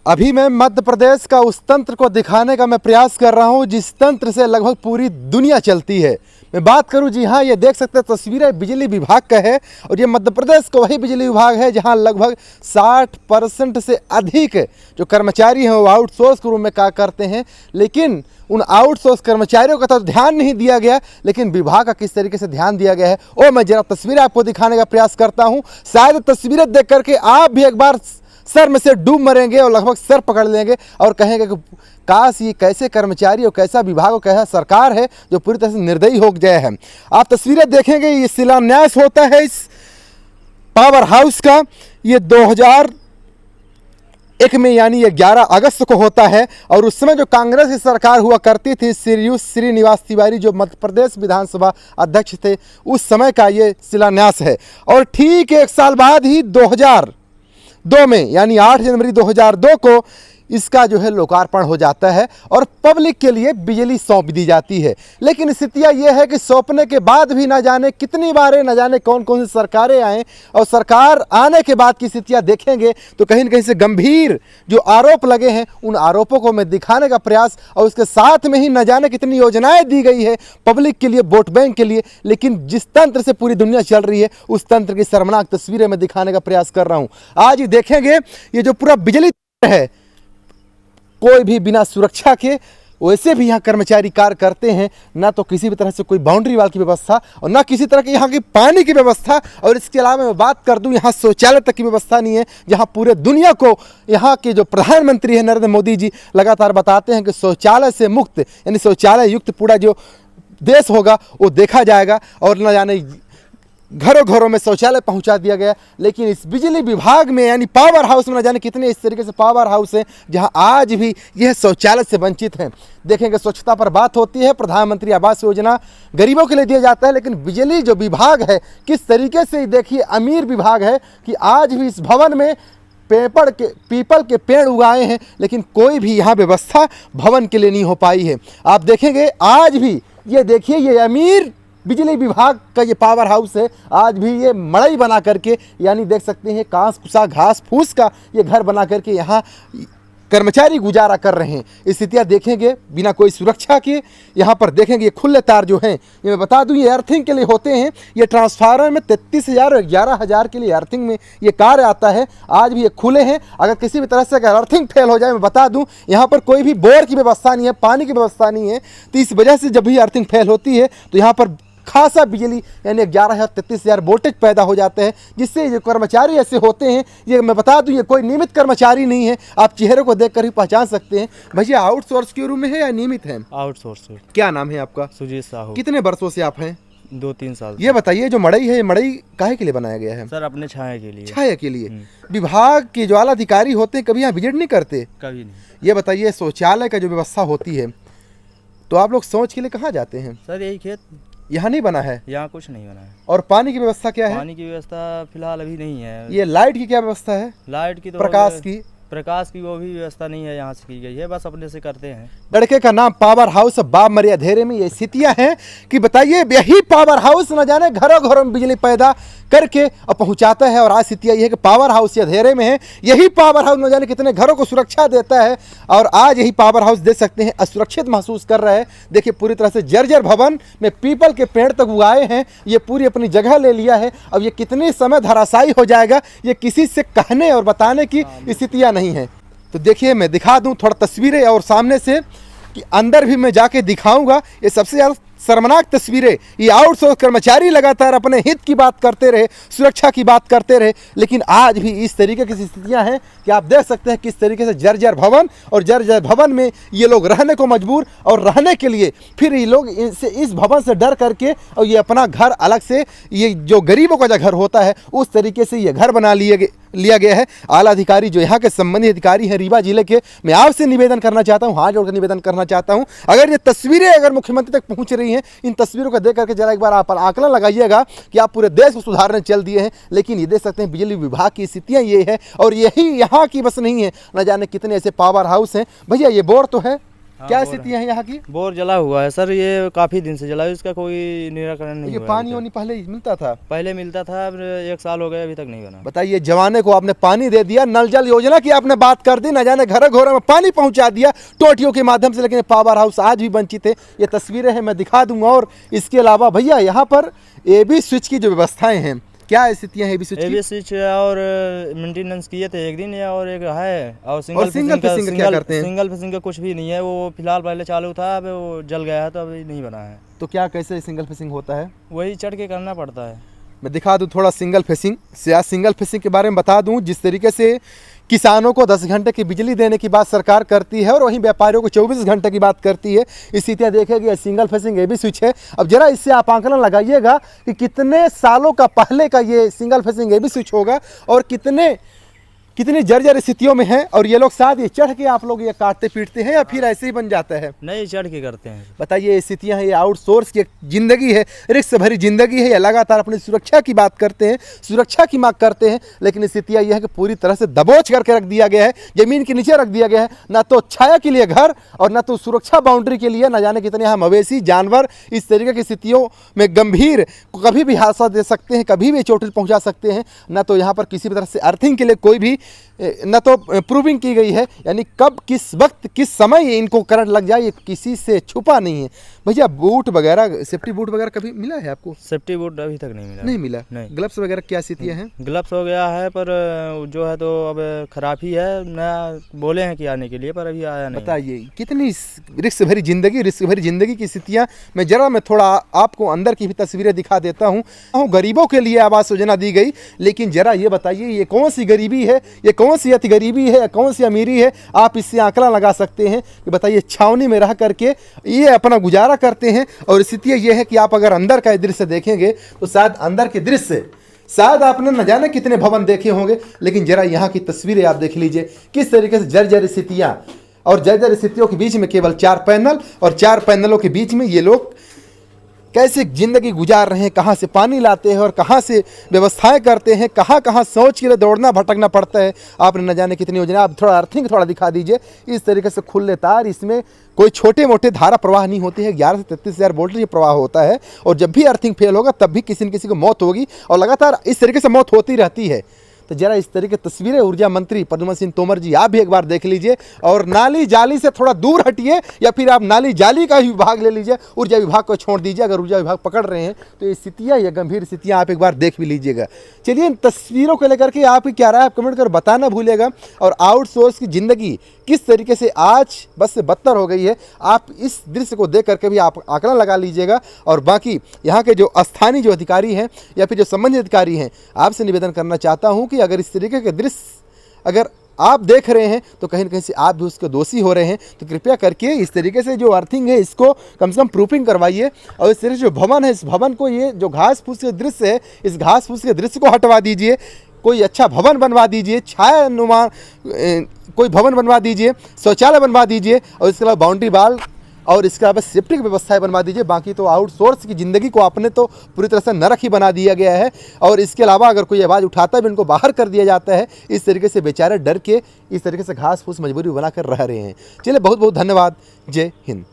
अभी मैं मध्य प्रदेश का उस तंत्र को दिखाने का मैं प्रयास कर रहा हूं जिस तंत्र से लगभग पूरी दुनिया चलती है। मैं बात करूं, जी हाँ, ये देख सकते हैं तस्वीरें बिजली विभाग का है और ये मध्य प्रदेश का वही बिजली विभाग है जहां लगभग 60% से अधिक जो कर्मचारी हैं वो आउटसोर्स के रूप में काम करते हैं। लेकिन उन आउटसोर्स कर्मचारियों का तो ध्यान नहीं दिया गया, लेकिन विभाग का किस तरीके से ध्यान दिया गया है वो मैं जरा तस्वीरें आपको दिखाने का प्रयास करता हूँ। शायद तस्वीरें देख करके आप भी एक बार सर में से डूब मरेंगे और लगभग सर पकड़ लेंगे और कहेंगे कि काश ये कैसे कर्मचारी और कैसा विभाग और कैसा सरकार है जो पूरी तरह से निर्दयी हो गया है। आप तस्वीरें देखेंगे, ये शिलान्यास होता है इस पावर हाउस का। ये 2001 में यानी ये 11 अगस्त को होता है और उस समय जो कांग्रेस की सरकार हुआ करती थी, श्रीनिवास तिवारी जो मध्य प्रदेश विधानसभा अध्यक्ष थे, उस समय का ये शिलान्यास है। और ठीक 1 साल बाद ही 2002 में यानी 8 जनवरी 2002 को इसका जो है लोकार्पण हो जाता है और पब्लिक के लिए बिजली सौंप दी जाती है। लेकिन स्थितियां यह है कि सौंपने के बाद भी न जाने कितनी बारें, न जाने कौन कौन सी सरकारें आएँ और सरकार आने के बाद की स्थितियां देखेंगे तो कहीं न कहीं से गंभीर जो आरोप लगे हैं उन आरोपों को मैं दिखाने का प्रयास और उसके साथ में ही न जाने कितनी योजनाएं दी गई है पब्लिक के लिए, वोट बैंक के लिए, लेकिन जिस तंत्र से पूरी दुनिया चल रही है उस तंत्र की शर्मनाक तस्वीरें मैं दिखाने का प्रयास कर रहा हूँ। आज ही देखेंगे ये जो पूरा बिजली है, कोई भी बिना सुरक्षा के वैसे भी यहाँ कर्मचारी कार्य करते हैं, ना तो किसी भी तरह से कोई बाउंड्री वाल की व्यवस्था और ना किसी तरह की यहाँ की पानी की व्यवस्था। और इसके अलावा मैं बात कर दूँ, यहाँ शौचालय तक की व्यवस्था नहीं है, जहाँ पूरे दुनिया को यहाँ के जो प्रधानमंत्री हैं नरेंद्र मोदी जी लगातार बताते हैं कि शौचालय से मुक्त यानी शौचालय युक्त पूरा जो देश होगा वो देखा जाएगा और न जाने घरों घरों में शौचालय पहुंचा दिया गया। लेकिन इस बिजली विभाग में यानी पावर हाउस में न जाने कितने इस तरीके से पावर हाउस हैं जहां आज भी यह शौचालय से वंचित हैं। देखेंगे स्वच्छता पर बात होती है, प्रधानमंत्री आवास योजना गरीबों के लिए दिया जाता है, लेकिन बिजली जो विभाग है किस तरीके से देखिए अमीर विभाग है कि आज भी इस भवन में पीपल के पेड़ उगाए हैं, लेकिन कोई भी यहाँ व्यवस्था भवन के लिए नहीं हो पाई है। आप देखेंगे आज भी ये देखिए ये अमीर बिजली विभाग का ये पावर हाउस है, आज भी ये मड़ई बना करके यानी देख सकते हैं घास फूस का ये घर बना करके यहाँ कर्मचारी गुजारा कर रहे हैं। स्थितियाँ देखेंगे बिना कोई सुरक्षा के। यहाँ पर देखेंगे ये खुले तार जो हैं, ये मैं बता दूं ये अर्थिंग के लिए होते हैं। ये ट्रांसफार्मर में 33,000 और 11,000 के लिए अर्थिंग में ये कार्य आता है। आज भी ये खुले हैं, अगर किसी भी तरह से अगर अर्थिंग फेल हो जाए, मैं बता दूं यहाँ पर कोई भी बोर की व्यवस्था नहीं है, पानी की व्यवस्था नहीं है। तो इस वजह से जब भी अर्थिंग फेल होती है तो यहाँ पर खासा बिजली यानी 11,000 33,000 वोल्टेज पैदा हो जाते हैं, जिससे जो कर्मचारी ऐसे होते हैं, ये मैं बता दूं ये कोई नियमित कर्मचारी नहीं है, आप चेहरे को देखकर ही पहचान सकते हैं। भैया आउटसोर्स के रूम में है या नियमित है? आउटसोर्स। क्या नाम है आपका? सुजीत साहू। कितने वर्षों से आप हैं? 2-3 साल। ये बताइए जो मड़ई है, ये मड़ई काहे के लिए बनाया गया है? सर अपने छाया के लिए। छाया के लिए। विभाग के जो आला अधिकारी होते हैं कभी यहाँ विजिट नहीं करते? कभी नहीं। ये बताइए शौचालय का जो व्यवस्था होती है तो आप लोग शौच के लिए कहाँ जाते हैं? सर यही खेत। यहाँ नहीं बना है? यहाँ कुछ नहीं बना है। और पानी की व्यवस्था क्या है? पानी की व्यवस्था फिलहाल अभी नहीं है। ये लाइट की क्या व्यवस्था है? लाइट की तो प्रकाश की वो भी व्यवस्था नहीं है, यहाँ से की गई है, बस अपने से करते हैं। लड़के का नाम पावर हाउस बाब मरिया धेरे में ये स्थितियां हैं कि बताइए यही पावर हाउस न जाने घरों घरों में बिजली पैदा करके और पहुंचाता है। और आज स्थितियां ये है कि पावर हाउस ये धेरे में है, यही पावर हाउस न जाने कितने घरों को सुरक्षा देता है और आज यही पावर हाउस देख सकते हैं असुरक्षित महसूस कर रहा है। देखिए पूरी तरह से जर्जर भवन में पीपल के पेड़ तक उगाए हैं, ये पूरी अपनी जगह ले लिया है। अब ये कितने समय धराशायी हो जाएगा ये किसी से कहने और बताने की स्थितियां नहीं है। तो देखिए मैं दिखा दूं थोड़ा तस्वीरें और सामने से कि अंदर भी मैं जाके दिखाऊंगा। ये सबसे ज़्यादा शर्मनाक तस्वीरें, ये आउटसोर्स कर्मचारी लगातार अपने हित की बात करते रहे, सुरक्षा की बात करते रहे, लेकिन आज भी इस तरीके की स्थितियां हैं कि आप देख सकते हैं किस तरीके से जर्जर भवन और जर्जर भवन में ये लोग रहने को मजबूर और रहने के लिए फिर ये लोग इस भवन से डर करके और ये अपना घर अलग से ये जो गरीबों का जो घर होता है उस तरीके से ये घर बना लिया गया है। आला अधिकारी जो यहाँ के संबंधित अधिकारी हैं रीवा जिले के, मैं आपसे निवेदन करना चाहता हूँ, हाथ जोड़कर निवेदन करना चाहता हूँ, अगर ये तस्वीरें अगर मुख्यमंत्री तक पहुँच रही हैं, इन तस्वीरों को देख करके जरा एक बार आप आकलन लगाइएगा कि आप पूरे देश को सुधारने चल दिए हैं। लेकिन ये देख सकते हैं बिजली विभाग की स्थितियाँ ये है और यही यहाँ की बस नहीं है, न जाने कितने ऐसे पावर हाउस हैं। भैया ये बोर तो है? क्या बोर स्थितियां हैं यहाँ की? बोर जला हुआ है सर, ये काफ़ी दिन से जला है, इसका कोई निराकरण नहीं ये हुआ है पानी अभी वानी पहले ही मिलता था? तक। पहले मिलता था, अब 1 साल हो गया अभी तक नहीं बना। बताइए, जवाने को आपने पानी दे दिया, नल जल योजना की आपने बात कर दी, न जाने घर घोरे में पानी पहुंचा दिया टोटियों के माध्यम से, लेकिन पावर हाउस आज भी वंचित है। ये तस्वीरें हैं, मैं दिखा दूंगा। और इसके अलावा भैया यहाँ पर एबी स्विच की जो व्यवस्थाएं हैं, क्या स्थितियां हैं एबी स्विच की? एबी स्विच और मेंटेनेंस किए थे एक दिन, या और एक है, और और सिंगल फिशिंग क्या करते हैं? सिंगल फिशिंग का कुछ भी नहीं है, वो फिलहाल पहले चालू था, अब वो जल गया है तो अभी नहीं बना है। तो क्या कैसे सिंगल फिशिंग होता है? वही चढ़ के करना पड़ता है। मैं दिखा दूं थोड़ा सिंगल फिशिंग से। आज सिंगल फिशिंग के बारे में बता दूं, जिस तरीके से किसानों को 10 घंटे की बिजली देने की बात सरकार करती है और वहीं व्यापारियों को 24 घंटे की बात करती है, स्थितियाँ देखेगी। सिंगल फिशिंग एबी स्विच है। अब जरा इससे आप आंकलन लगाइएगा कि कितने सालों का पहले का ये सिंगल फिशिंग एबी स्विच होगा और कितनी जर्जर स्थितियों में है। और ये लोग साथ ये चढ़ के आप लोग ये काटते पीटते हैं या फिर ऐसे ही बन जाता है? नहीं, चढ़ के करते हैं। बताइए, ये स्थितियां हैं, ये आउटसोर्स की एक जिंदगी है, रिस्क भरी जिंदगी है। ये लगातार अपनी सुरक्षा की बात करते हैं, सुरक्षा की मांग करते हैं, लेकिन स्थितियां ये है कि पूरी तरह से दबोच करके रख दिया गया है, जमीन के नीचे रख दिया गया है। ना तो छाया के लिए घर और ना तो सुरक्षा बाउंड्री के लिए। ना जाने कितने यहाँ मवेशी जानवर इस तरीके की स्थितियों में गंभीर, कभी भी हादसा दे सकते हैं, कभी भी चोटिल पहुँचा सकते हैं। ना तो यहाँ पर किसी भी तरह से अर्थिंग के लिए कोई भी न तो प्रूविंग की गई है, यानी कब किस वक्त किस समय इनको करंट लग जाए ये किसी से छुपा नहीं है। भैया, बूट वगैरह, सेफ्टी बूट वगैरह कभी मिला है आपको? सेफ्टी बूट अभी तक नहीं मिला। नहीं मिला। नहीं। ग्लव्स वगैरह क्या स्थितियाँ हैं? ग्लव्स हो गया है, पर जो है तो अब खराब ही है। नया बोले हैं कि आने के लिए, पर अभी आया नहीं। बताइए, कितनी रिस्क भरी जिंदगी की स्थितियाँ। मैं थोड़ा आपको अंदर की भी तस्वीरें दिखा देता हूँ। गरीबों के लिए आवास योजना दी गई, लेकिन जरा ये बताइए, ये कौन सी गरीबी है, ये कौन सी अति गरीबी है, कौन सी अमीरी है? आप इससे आंकड़ा लगा सकते हैं कि बताइए, छावनी में रह करके ये अपना गुजारा करते हैं। और स्थिति ये है कि आप अगर अंदर का दृश्य देखेंगे तो शायद अंदर के दृश्य, शायद आपने न जाने कितने भवन देखे होंगे, लेकिन जरा यहाँ की तस्वीरें आप देख लीजिए, किस तरीके से जर्जर स्थितियाँ। और जर्जर स्थितियों के बीच में केवल 4 पैनल, और 4 पैनलों के बीच में ये लोग कैसे जिंदगी गुजार रहे हैं, कहाँ से पानी लाते हैं और कहाँ से व्यवस्थाएं करते हैं, कहाँ कहाँ सोच के लिए दौड़ना भटकना पड़ता है। आपने न जाने कितनी योजना। आप थोड़ा अर्थिंग थोड़ा दिखा दीजिए। इस तरीके से खुले तार, इसमें कोई छोटे मोटे धारा प्रवाह नहीं होती है, 11 से 33 हज़ार वोल्टेज प्रवाह होता है। और जब भी अर्थिंग फेल होगा तब भी किसी न किसी को मौत होगी, और लगातार इस तरीके से मौत होती रहती है। तो जरा इस तरह की तस्वीरें ऊर्जा मंत्री प्रद्युम्न सिंह तोमर जी, आप भी एक बार देख लीजिए। और नाली जाली से थोड़ा दूर हटिए, या फिर आप नाली जाली का ही विभाग ले लीजिए, ऊर्जा विभाग को छोड़ दीजिए। अगर ऊर्जा विभाग पकड़ रहे हैं तो ये स्थितियाँ, ये गंभीर स्थितियाँ आप एक बार देख भी लीजिएगा। चलिए, इन तस्वीरों को लेकर के आप क्या राय, आप कमेंट कर बताना भूलिएगा। और आउटसोर्स की ज़िंदगी किस तरीके से आज बस से बदतर हो गई है, आप इस दृश्य को देख करके भी आप आंकड़ा लगा लीजिएगा। और बाकी यहाँ के जो स्थानीय जो अधिकारी हैं या फिर जो संबंधित अधिकारी हैं, आपसे निवेदन करना चाहता हूँ कि अगर इस तरीके के दृश्य अगर आप देख रहे हैं तो कहीं ना कहीं से आप भी उसके दोषी हो रहे हैं। तो कृपया करके इस तरीके से जो अर्थिंग है इसको कम से कम प्रूफिंग करवाइए। और इस तरह से जो भवन है, इस भवन को, ये जो घास फूस के दृश्य है, इस घास फूस के दृश्य को हटवा दीजिए। कोई अच्छा भवन बनवा दीजिए, छाया नुमा कोई भवन बनवा दीजिए, शौचालय बनवा दीजिए, और इसके अलावा बाउंड्री वाल और इसके अलावा सेफ्टी की व्यवस्थाएं बनवा दीजिए। बाकी तो आउटसोर्स की ज़िंदगी को आपने तो पूरी तरह से नरक ही बना दिया गया है। और इसके अलावा अगर कोई आवाज़ उठाता है भी, उनको बाहर कर दिया जाता है। इस तरीके से बेचारे डर के इस तरीके से घास फूस मजबूरी बनाकर रह रहे हैं। चलिए, बहुत बहुत धन्यवाद। जय हिंद।